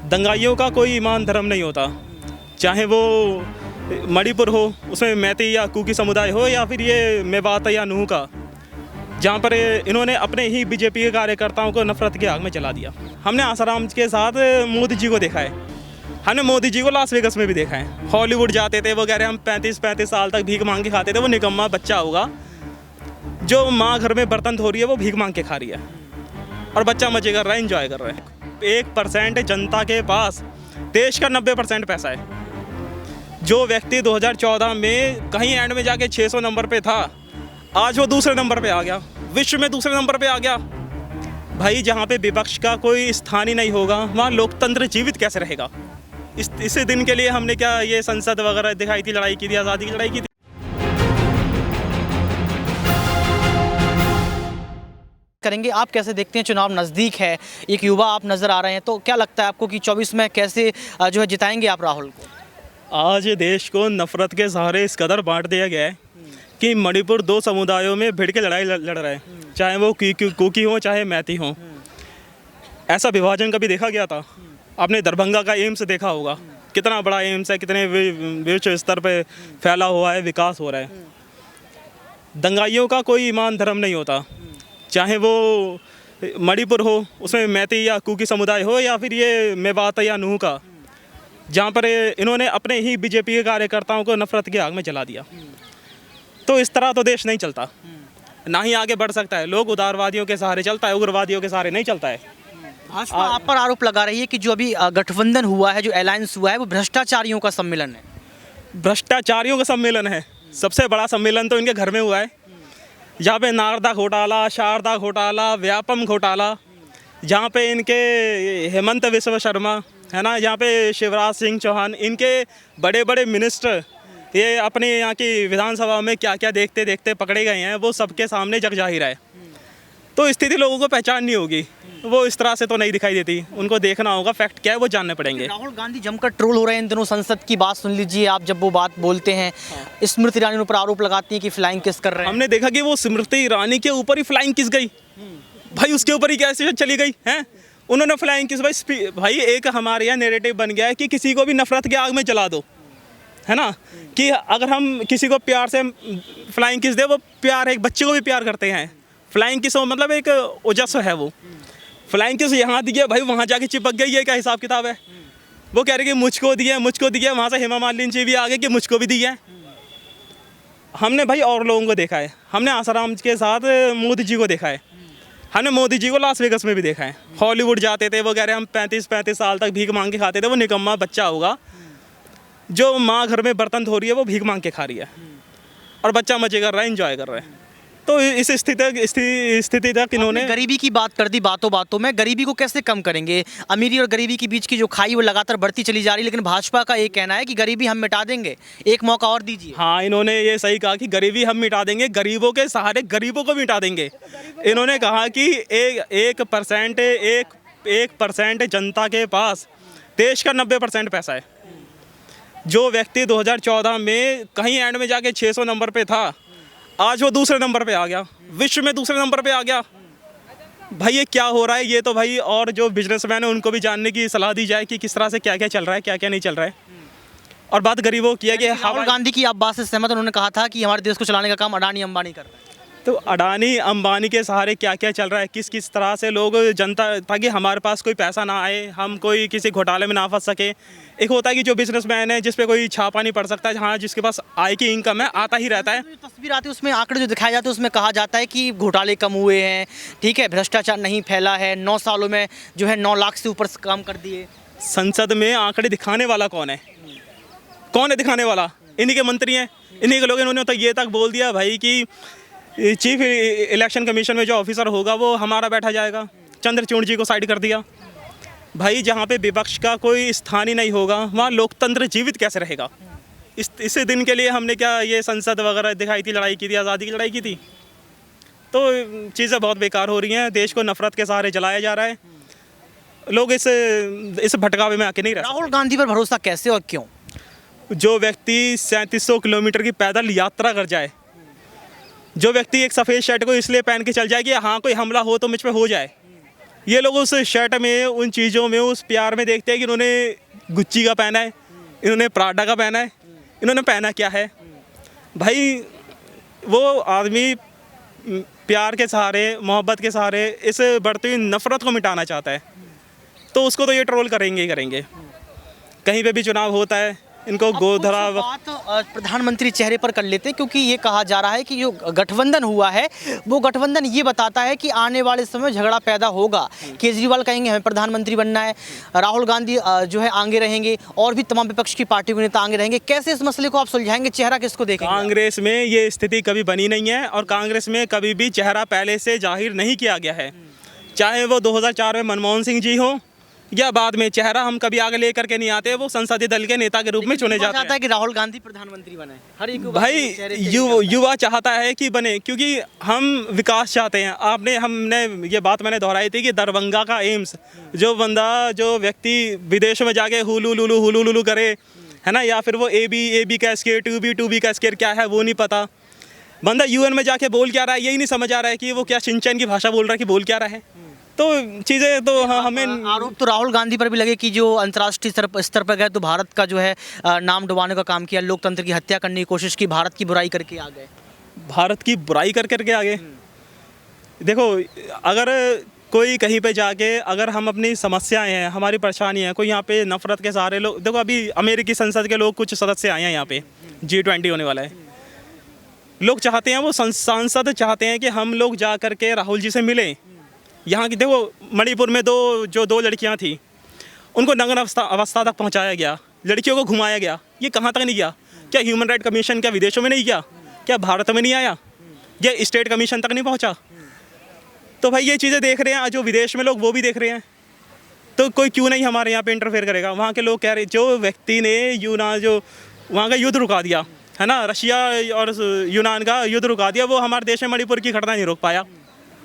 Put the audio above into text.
दंगाइयों का कोई ईमान धर्म नहीं होता, चाहे वो मणिपुर हो, उसमें मैती या कुकी समुदाय हो, या फिर ये मेवात या नूह का, जहाँ पर इन्होंने अपने ही बीजेपी के कार्यकर्ताओं को नफरत की आग में जला दिया। हमने आसाराम के साथ मोदी जी को देखा है, हमने मोदी जी को लास वेगस में भी देखा है। हॉलीवुड जाते थे, वो कह रहे हम 35-35 साल तक भीख मांग के खाते थे। वो निकम्मा बच्चा होगा जो माँ घर में बर्तन धो रही है, वो भीख मांग के खा रही है और बच्चा मजे कर रहा है, इंजॉय कर रहा है। 1% जनता के पास देश का 90% पैसा है। जो व्यक्ति 2014 में कहीं एंड में जाके 600 नंबर पे था, आज वो दूसरे नंबर पे आ गया, विश्व में दूसरे नंबर पे आ गया। भाई जहाँ पे विपक्ष का कोई स्थान ही नहीं होगा, वहाँ लोकतंत्र जीवित कैसे रहेगा? इस दिन के लिए हमने क्या ये संसद वगैरह दिखाई थी, लड़ाई की थी, आज़ादी की लड़ाई की थी। करेंगे, आप कैसे देखते हैं? चुनाव नज़दीक है, एक युवा आप नज़र आ रहे हैं, तो क्या लगता है आपको कि 24 में कैसे जो है जिताएंगे आप राहुल को? आज देश को नफरत के सहारे इस कदर बांट दिया गया है कि मणिपुर 2 समुदायों में भिड़ के लड़ाई लड़ रहा है, चाहे वो कुकी हो चाहे मैती हो। ऐसा विभाजन कभी देखा गया था? आपने दरभंगा का एम्स देखा होगा, कितना बड़ा एम्स है, कितने विश्व स्तर पे फैला हुआ है, विकास हो रहा है। दंगाइयों का कोई ईमान धर्म नहीं होता, चाहे वो मणिपुर हो, उसमें मैती या कुकी समुदाय हो, या फिर ये मेवात या नूह का, जहाँ पर इन्होंने अपने ही बीजेपी के कार्यकर्ताओं को नफरत की आग में जला दिया। तो इस तरह तो देश नहीं चलता, ना ही आगे बढ़ सकता है। लोग उदारवादियों के सहारे चलता है, उग्रवादियों के सहारे नहीं चलता है। भाजपा आप पर आरोप लगा रही है कि जो अभी गठबंधन हुआ है, जो अलायंस हुआ है, वो भ्रष्टाचारियों का सम्मेलन है। भ्रष्टाचारियों का सम्मेलन है। सबसे बड़ा सम्मेलन तो इनके घर में हुआ है, जहाँ पे नारदा घोटाला, शारदा घोटाला, व्यापम घोटाला, जहाँ पे इनके हेमंत विश्व शर्मा है ना, जहाँ पे शिवराज सिंह चौहान, इनके बड़े बड़े मिनिस्टर ये अपने यहाँ की विधानसभा में क्या क्या देखते देखते पकड़े गए हैं, वो सबके सामने जग जाहिर है। तो स्थिति लोगों को पहचाननी होगी, वो इस तरह से तो नहीं दिखाई देती। उनको देखना होगा फैक्ट क्या है, वो जानने पड़ेंगे। राहुल गांधी जमकर ट्रोल हो रहे हैं इन दिनों। संसद की बात सुन लीजिए आप, जब वो बात बोलते हैं, स्मृति ईरानी पर आरोप लगाती है कि फ्लाइंग किस कर रहे हैं। हमने देखा कि वो स्मृति ईरानी के ऊपर ही फ्लाइंग किस गई, भाई उसके ऊपर ही कैसे चली गई हैं, उन्होंने फ्लाइंग किस। भाई एक हमारे यहाँ नैरेटिव बन गया है कि किसी को भी नफरत की आग में जला दो, है ना, कि अगर हम किसी को प्यार से फ्लाइंग किस दे, वो प्यार एक बच्चे को भी प्यार करते हैं। फ्लाइंग किस मतलब एक ओजस्व है, वो फ्लाइंग किस यहाँ दी है, भाई वहाँ जाके चिपक गई, ये क्या हिसाब किताब है? वो कह रहे कि मुझको दिया, वहाँ से हेमा मालिनी जी भी आ गए कि मुझको भी दी है। हमने भाई और लोगों को देखा है, हमने आसाराम के साथ मोदी जी को देखा है, हमने मोदी जी को लास वेगस में भी देखा है। हॉलीवुड जाते थे, वो कह रहे हम 35-35 साल तक भीख मांग के खाते थे। वो निकम्मा बच्चा होगा जो माँ घर में बर्तन धो रही है, वो भीख मांग के खा रही है और बच्चा मजे कर रहा है, इंजॉय कर रहा है। तो इस स्थिति तक इन्होंने गरीबी की बात कर दी बातों बातों में। गरीबी को कैसे कम करेंगे? अमीरी और गरीबी के बीच की जो खाई वो लगातार बढ़ती चली जा रही है, लेकिन भाजपा का एक कहना है कि गरीबी हम मिटा देंगे, एक मौका और दीजिए। हाँ, इन्होंने ये सही कहा कि गरीबी हम मिटा देंगे, गरीबों के सहारे गरीबों को मिटा देंगे। इन्होंने कहा कि 1% जनता के पास देश का 90% पैसा है। जो व्यक्ति 2014 में कहीं एंड में जाके 600 नंबर पे था, आज वो दूसरे नंबर पे आ गया, विश्व में दूसरे नंबर पे आ गया। भाई ये क्या हो रहा है? ये तो भाई और जो बिजनेसमैन है उनको भी जानने की सलाह दी जाए कि किस तरह से क्या क्या चल रहा है, क्या क्या नहीं चल रहा है। और बात गरीबों की है कि राहुल गांधी की आप बात से सहमत? उन्होंने कहा था कि हमारे देश को चलाने का काम अडानी अंबानी कर रहा है। तो अडानी अंबानी के सहारे क्या क्या चल रहा है, किस किस तरह से लोग जनता, ताकि हमारे पास कोई पैसा ना आए, हम कोई किसी घोटाले में ना फंस सके। एक होता है कि जो बिजनेसमैन है, जिस पे कोई छापा नहीं पड़ सकता, जहाँ जिसके पास आय की इनकम है, आता ही रहता है। तस्वीर आती है उसमें आंकड़े जो दिखाए जाते हैं, उसमें कहा जाता है कि घोटाले कम हुए हैं, ठीक है, भ्रष्टाचार नहीं फैला है, 9 सालों में जो है 9 लाख से ऊपर काम कर दिए। संसद में आंकड़े दिखाने वाला कौन है? कौन है दिखाने वाला? इन्हीं के मंत्री हैं, इन्हीं के लोग। इन्होंने तो ये तक बोल दिया भाई कि चीफ इलेक्शन कमीशन में जो ऑफिसर होगा वो हमारा बैठा जाएगा। चंद्रचूड़ जी को साइड कर दिया। भाई जहाँ पे विपक्ष का कोई स्थान ही नहीं होगा, वहाँ लोकतंत्र जीवित कैसे रहेगा? इस दिन के लिए हमने क्या ये संसद वगैरह दिखाई थी, लड़ाई की थी, आज़ादी की लड़ाई की थी। तो चीज़ें बहुत बेकार हो रही हैं, देश को नफरत के सहारे जलाया जा रहा है। लोग इस भटकावे में आके नहीं रहे। राहुल गांधी पर भरोसा कैसे और क्यों? जो व्यक्ति 3700 किलोमीटर की पैदल यात्रा कर जाए, जो व्यक्ति एक सफ़ेद शर्ट को इसलिए पहन के चल जाए कि हाँ कोई हमला हो तो मुझ पे हो जाए, ये लोग उस शर्ट में, उन चीज़ों में, उस प्यार में देखते हैं कि इन्होंने गुच्ची का पहना है, इन्होंने प्राडा का पहना है, इन्होंने पहना क्या है। भाई वो आदमी प्यार के सहारे, मोहब्बत के सहारे इस बढ़ती हुई नफ़रत को मिटाना चाहता है, तो उसको तो ये ट्रोल करेंगे ही करेंगे। कहीं पे भी चुनाव होता है इनको अब गोधरा कुछ बात प्रधानमंत्री चेहरे पर कर लेते हैं, क्योंकि ये कहा जा रहा है कि जो गठबंधन हुआ है वो गठबंधन ये बताता है कि आने वाले समय में झगड़ा पैदा होगा। केजरीवाल कहेंगे हमें प्रधानमंत्री बनना है, राहुल गांधी जो है आगे रहेंगे, और भी तमाम विपक्ष की पार्टी के नेता आगे रहेंगे। कैसे इस मसले को आप सुलझाएंगे? चेहरा किसको देखेंगे? कांग्रेस में ये स्थिति कभी बनी नहीं है और कांग्रेस में कभी भी चेहरा पहले से जाहिर नहीं किया गया है। चाहे वो 2004 में मनमोहन सिंह जी हो या बाद में, चेहरा हम कभी आगे लेकर के नहीं आते, वो संसदीय दल के नेता के रूप में चुने जाते हैं। है कि राहुल गांधी प्रधानमंत्री बने, हर एक भाई युवा चाहता है कि बने, क्योंकि हम विकास चाहते हैं। हमने ये बात मैंने दोहराई थी कि दरभंगा का एम्स, जो व्यक्ति विदेश में जाके हुलू लुलू करे, है ना, या फिर वो ए बी का स्केयर, टू बी का स्केयर क्या है वो नहीं पता, बंदा यूएन में जाके बोल क्या रहा है यही नहीं समझ आ रहा है कि वो क्या सिंचन की भाषा बोल रहा है कि बोल क्या रहा है। तो चीज़ें तो हमें आरोप तो राहुल गांधी पर भी लगे कि जो अंतर्राष्ट्रीय स्तर पर गए तो भारत का जो है नाम डुबाने का काम किया, लोकतंत्र की हत्या करने की कोशिश की, भारत की बुराई करके आ गए। भारत की बुराई करके आगे देखो, अगर कोई कहीं पे जाके, अगर हम अपनी समस्याएं हैं, हमारी परेशानी है, कोई यहाँ पे नफरत के सहारे लोग, देखो अभी अमेरिकी संसद के लोग कुछ सदस्य आए हैं यहाँ पे, G20 होने वाला है, लोग चाहते हैं, वो सांसद चाहते हैं कि हम लोग जा करके राहुल जी से मिलें। यहाँ की देखो, मणिपुर में दो लड़कियाँ थी, उनको नग्न अवस्था तक पहुँचाया गया, लड़कियों को घुमाया गया, ये कहाँ तक नहीं गया? क्या ह्यूमन राइट कमीशन क्या विदेशों में नहीं गया? क्या भारत में नहीं आया? या स्टेट कमीशन तक नहीं पहुँचा? तो भाई ये चीज़ें देख रहे हैं जो विदेश में लोग, वो भी देख रहे हैं, तो कोई क्यों नहीं हमारे यहाँ पे इंटरफेयर करेगा? वहाँ के लोग कह रहे, जो व्यक्ति ने वहाँ का युद्ध रुका दिया है ना, रशिया और यूनान का युद्ध रुका दिया, वो हमारे देश में मणिपुर की घटना नहीं रोक पाया।